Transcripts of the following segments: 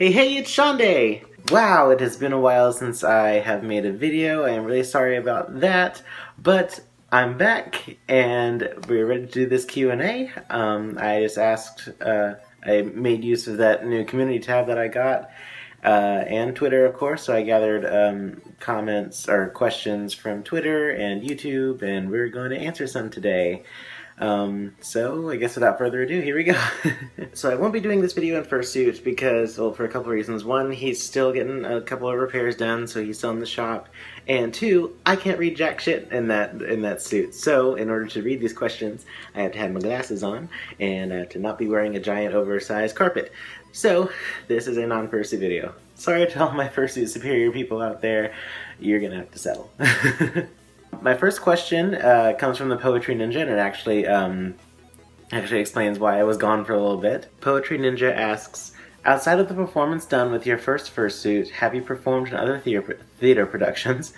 Hey, it's Schande! Wow, it has been a while since I have made a video. I am really sorry about that, but I'm back and we're ready to do this Q&A. I just asked, I made use of that new community tab that I got, and Twitter, of course, so I gathered comments or questions from Twitter and YouTube, and we're going to answer some today. So I guess without further ado, here we go. So I won't be doing this video in fursuit because, well, for a couple of reasons. One, he's still getting a couple of repairs done, so he's still in the shop. And two, I can't read jack shit in that suit. So in order to read these questions, I have to have my glasses on and to not be wearing a giant oversized carpet. So this is a non-fursuit video. Sorry to all my fursuit superior people out there. You're gonna have to settle. My first question comes from the Poetry Ninja, and it actually explains why I was gone for a little bit. Poetry Ninja asks, outside of the performance done with your first fursuit, have you performed in other theater productions?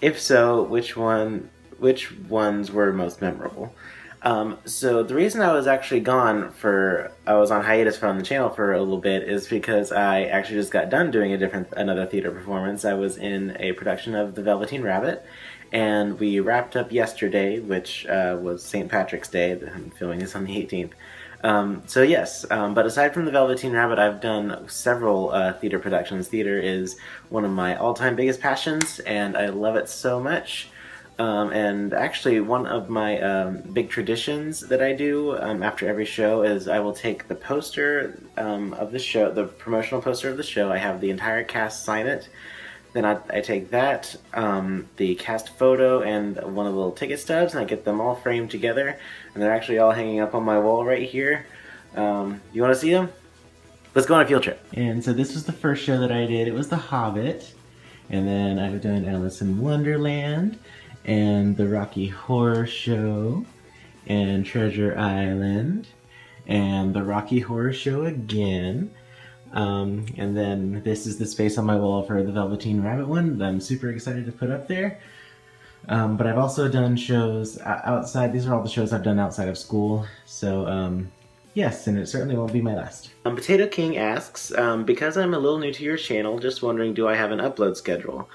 If so, which ones were most memorable? So the reason I was actually gone I was on hiatus from the channel for a little bit is because I actually just got done doing another theater performance. I was in a production of The Velveteen Rabbit, and we wrapped up yesterday, which was St. Patrick's Day. I'm filming this on the 18th. So yes, but aside from The Velveteen Rabbit, I've done several theater productions. Theater is one of my all-time biggest passions, and I love it so much. And actually, one of my big traditions that I do after every show is I will take the poster of the show, the promotional poster of the show. I have the entire cast sign it. Then I take that, the cast photo, and one of the little ticket stubs, and I get them all framed together. And they're actually all hanging up on my wall right here. You want to see them? Let's go on a field trip. And so this was the first show that I did. It was The Hobbit. And then I've done Alice in Wonderland, and the Rocky Horror Show, and Treasure Island, and the Rocky Horror Show again. And then this is the space on my wall for the Velveteen Rabbit one that I'm super excited to put up there. But I've also done shows outside. These are all the shows I've done outside of school. So, yes, and it certainly won't be my last. Potato King asks, because I'm a little new to your channel, just wondering, do I have an upload schedule?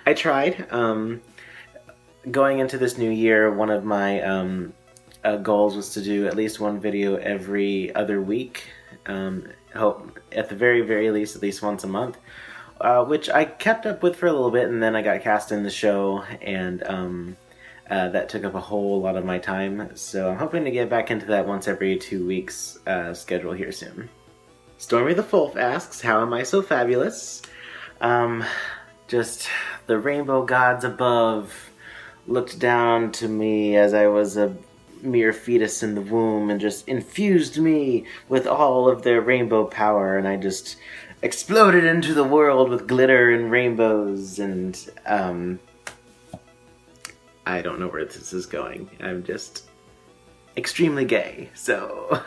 I tried. Going into this new year, one of my goals was to do at least one video every other week. Hope at the very least at least once a month, which I kept up with for a little bit, and then I got cast in the show, and that took up a whole lot of my time, so I'm hoping to get back into that once every 2 weeks schedule here soon. Stormy the Fulf asks, how am I so fabulous? Just the rainbow gods above looked down to me as I was a mere fetus in the womb and just infused me with all of their rainbow power, and I just exploded into the world with glitter and rainbows, and I don't know where this is going. I'm just extremely gay, so...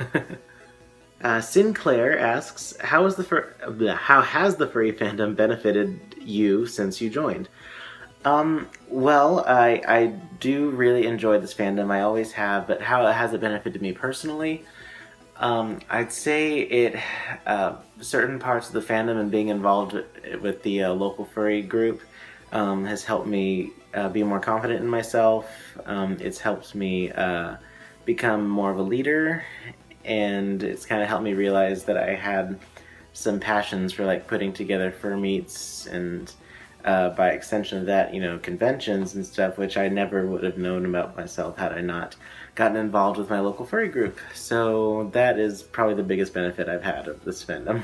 Sinclair asks, how has the furry fandom benefited you since you joined? Well, I do really enjoy this fandom. I always have, but how has it benefited me personally? I'd say it, certain parts of the fandom and being involved with the local furry group has helped me be more confident in myself. It's helped me become more of a leader, and it's kind of helped me realize that I had some passions for like putting together fur meets and by extension of that, you know, conventions and stuff, which I never would have known about myself had I not gotten involved with my local furry group. So that is probably the biggest benefit I've had of this fandom.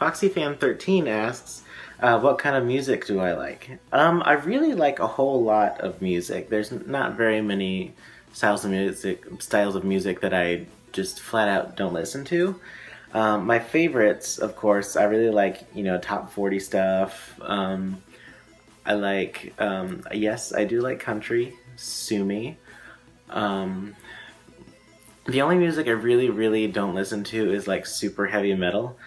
FoxyFan13 asks, what kind of music do I like? I really like a whole lot of music. There's not very many styles of music that I just flat out don't listen to. My favorites, of course, I really like, you know, top 40 stuff. I like, yes, I do like country, sue me. The only music I really don't listen to is like super heavy metal.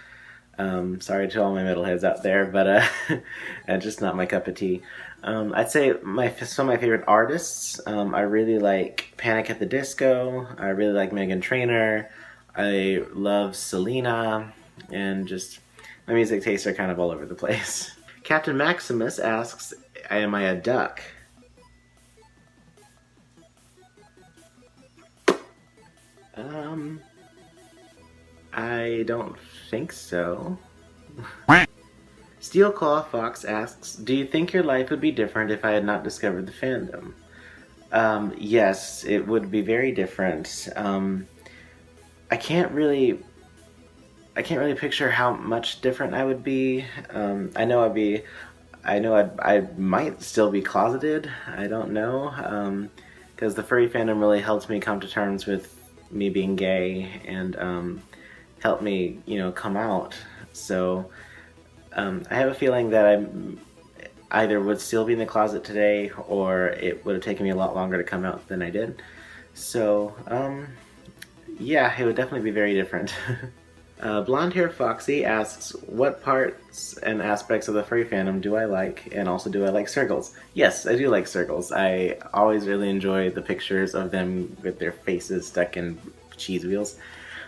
Sorry to all my metalheads out there, but just not my cup of tea. I'd say some of my favorite artists, I really like Panic at the Disco, I really like Meghan Trainor, I love Selena, and just My music tastes are kind of all over the place. Captain Maximus asks, am I a duck? I don't think so. Steelclaw Fox asks, do you think your life would be different if I had not discovered the fandom? Yes, it would be very different. I can't really picture how much different I would be. I know I might still be closeted. I don't know, because the furry fandom really helped me come to terms with me being gay and helped me, come out. So I have a feeling that I either would still be in the closet today, or it would have taken me a lot longer to come out than I did. So yeah, it would definitely be very different. Blonde Hair Foxy asks, what parts and aspects of the furry fandom do I like, and also do I like circles? Yes, I do like circles. I always really enjoy the pictures of them with their faces stuck in cheese wheels.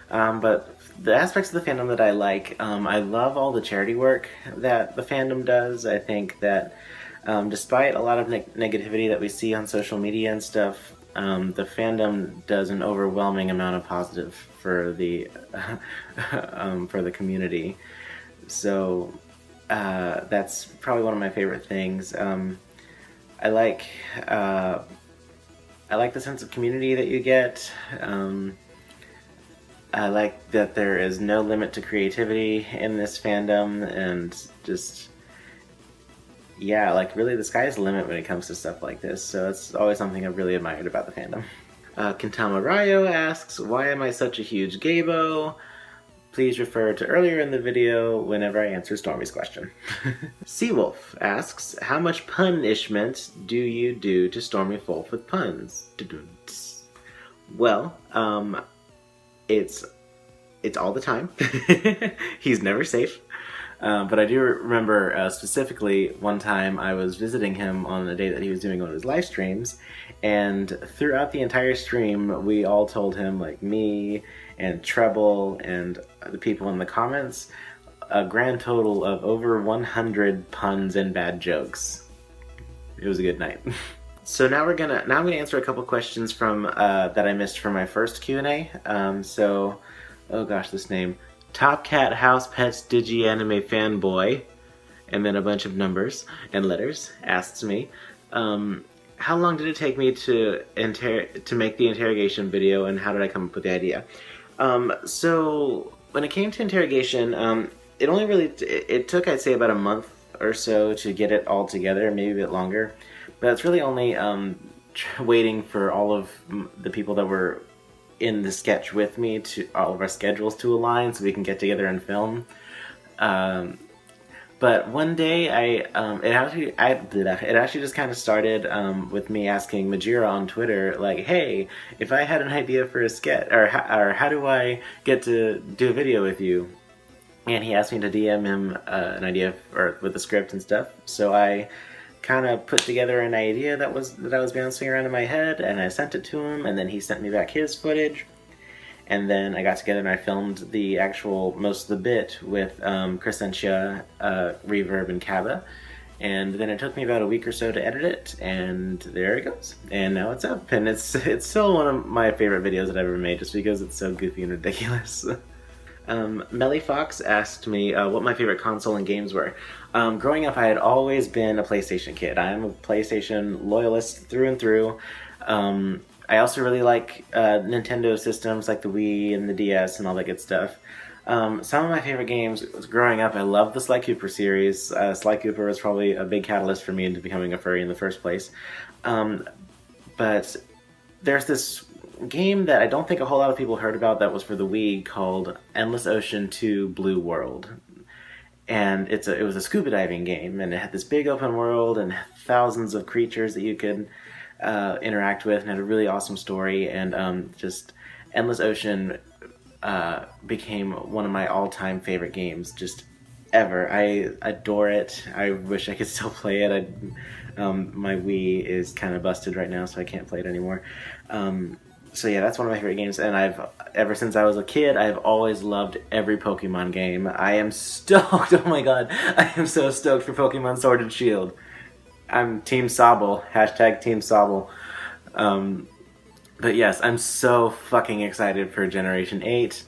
But the aspects of the fandom that I like, I love all the charity work that the fandom does. I think that despite a lot of negativity that we see on social media and stuff, the fandom does an overwhelming amount of positive for the community. So that's probably one of my favorite things. I like the sense of community that you get. I like that there is no limit to creativity in this fandom, and just, yeah, like really the sky's the limit when it comes to stuff like this, so it's always something I've really admired about the fandom. Kintama Ryo asks, why am I such a huge gaybo? Please refer to earlier in the video whenever I answer Stormy's question. Seawolf asks, how much punishment do you do to Stormy Wolf with puns? Well, it's all the time. He's never safe. But I do remember specifically one time I was visiting him on a day that he was doing one of his live streams, and throughout the entire stream we all told him, like me and Treble and the people in the comments, a grand total of over 100 puns and bad jokes. It was a good night. So now I'm gonna answer a couple questions from that I missed from my first Q&A. Oh gosh, this name, Top Cat House Pets Digi Anime Fanboy, and then a bunch of numbers and letters, asks me, how long did it take me to make the interrogation video, and how did I come up with the idea? So when it came to interrogation, it took, I'd say, about a month or so to get it all together, maybe a bit longer. But it's really only waiting for all of the people that were in the sketch with me, to all of our schedules to align so we can get together and film. But one day it actually just kind of started with me asking Majira on Twitter, like, hey, if I had an idea for a sketch, or how do I get to do a video with you? And he asked me to DM him an idea with a script and stuff. So I kind of put together an idea that I was bouncing around in my head, and I sent it to him, and then he sent me back his footage, and then I got together and I filmed the actual most of the bit with Crescentia, Reverb, and Kaba, and then it took me about a week or so to edit it, and there it goes, and now it's up, and it's still one of my favorite videos that I've ever made, just because it's so goofy and ridiculous. Melly Fox asked me what my favorite console and games were. Growing up, I had always been a PlayStation kid. I am a PlayStation loyalist through and through. I also really like Nintendo systems like the Wii and the DS and all that good stuff. Some of my favorite games was growing up. I loved the Sly Cooper series. Sly Cooper was probably a big catalyst for me into becoming a furry in the first place. But there's this game that I don't think a whole lot of people heard about that was for the Wii, called Endless Ocean 2 Blue World. And it was a scuba diving game, and it had this big open world and thousands of creatures that you could interact with, and had a really awesome story, and just Endless Ocean became one of my all-time favorite games, just ever. I adore it. I wish I could still play it. My Wii is kind of busted right now, so I can't play it anymore. So yeah, that's one of my favorite games, and ever since I was a kid, I've always loved every Pokemon game. I am stoked, oh my god, I am so stoked for Pokemon Sword and Shield. I'm Team Sobble, hashtag Team Sobble. But yes, I'm so fucking excited for Generation 8.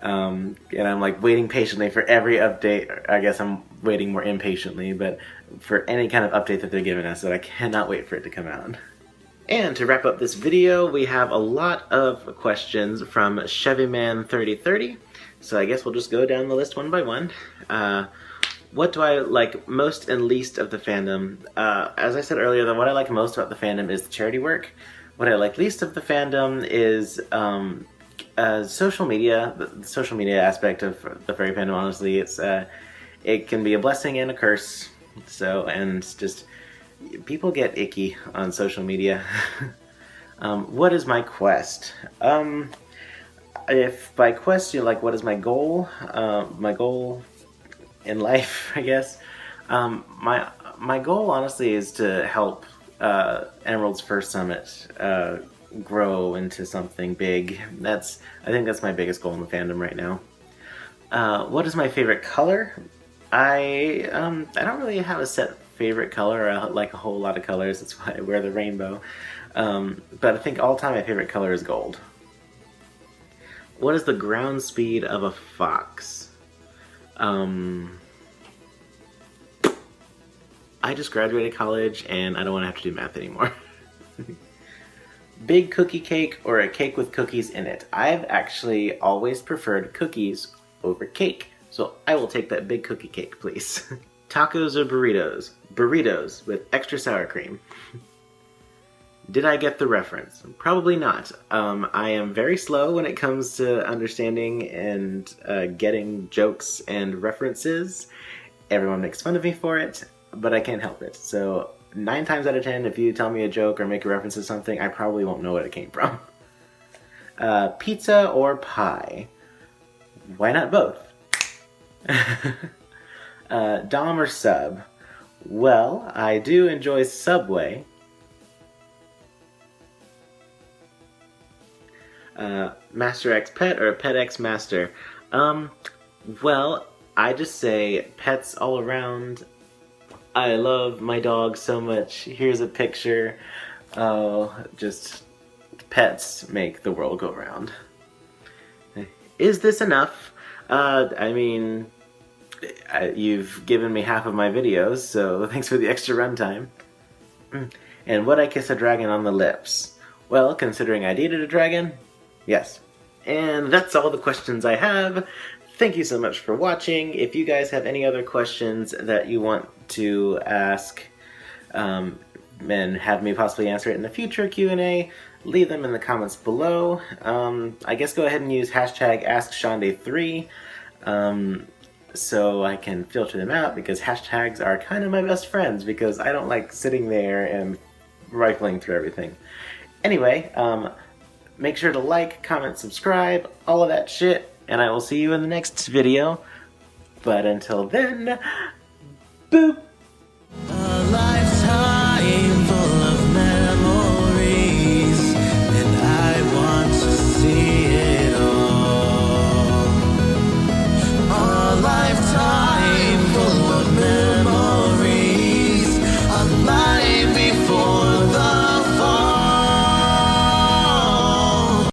And I'm like waiting patiently for every update. I guess I'm waiting more impatiently, but for any kind of update that they're giving us, that I cannot wait for it to come out. And to wrap up this video, we have a lot of questions from ChevyMan3030. So I guess we'll just go down the list one by one. What do I like most and least of the fandom? As I said earlier, though, what I like most about the fandom is the charity work. What I like least of the fandom is social media. The social media aspect of the furry fandom, honestly, it can be a blessing and a curse. So, and just people get icky on social media. What is my quest? If by quest you're like, what is my goal? My goal in life, I guess. My goal, honestly, is to help Emerald's First Summit grow into something big. I think that's my biggest goal in the fandom right now. What is my favorite color? I don't really have a set favorite color. I like a whole lot of colors. That's why I wear the rainbow. But I think all time my favorite color is gold. What is the ground speed of a fox? I just graduated college and I don't want to have to do math anymore. Big cookie cake or a cake with cookies in it? I've actually always preferred cookies over cake, so I will take that big cookie cake, please. Tacos or burritos? Burritos with extra sour cream. Did I get the reference? Probably not. I am very slow when it comes to understanding and getting jokes and references. Everyone makes fun of me for it, but I can't help it. So 9 times out of 10, if you tell me a joke or make a reference to something, I probably won't know what it came from. Pizza or pie? Why not both? Dom or sub? Well, I do enjoy Subway. Master X Pet or Pet X Master? Well, I just say pets all around. I love my dog so much. Here's a picture. Oh, just pets make the world go round. Is this enough? I mean, you've given me half of my videos, so thanks for the extra runtime. And would I kiss a dragon on the lips? Well, considering I dated a dragon, yes. And that's all the questions I have. Thank you so much for watching. If you guys have any other questions that you want to ask and have me possibly answer it in a future Q&A, leave them in the comments below. I guess go ahead and use hashtag AskSchande3 so I can filter them out, because hashtags are kind of my best friends, because I don't like sitting there and rifling through everything. Anyway, make sure to like, comment, subscribe, all of that shit. And I will see you in the next video. But until then, boop!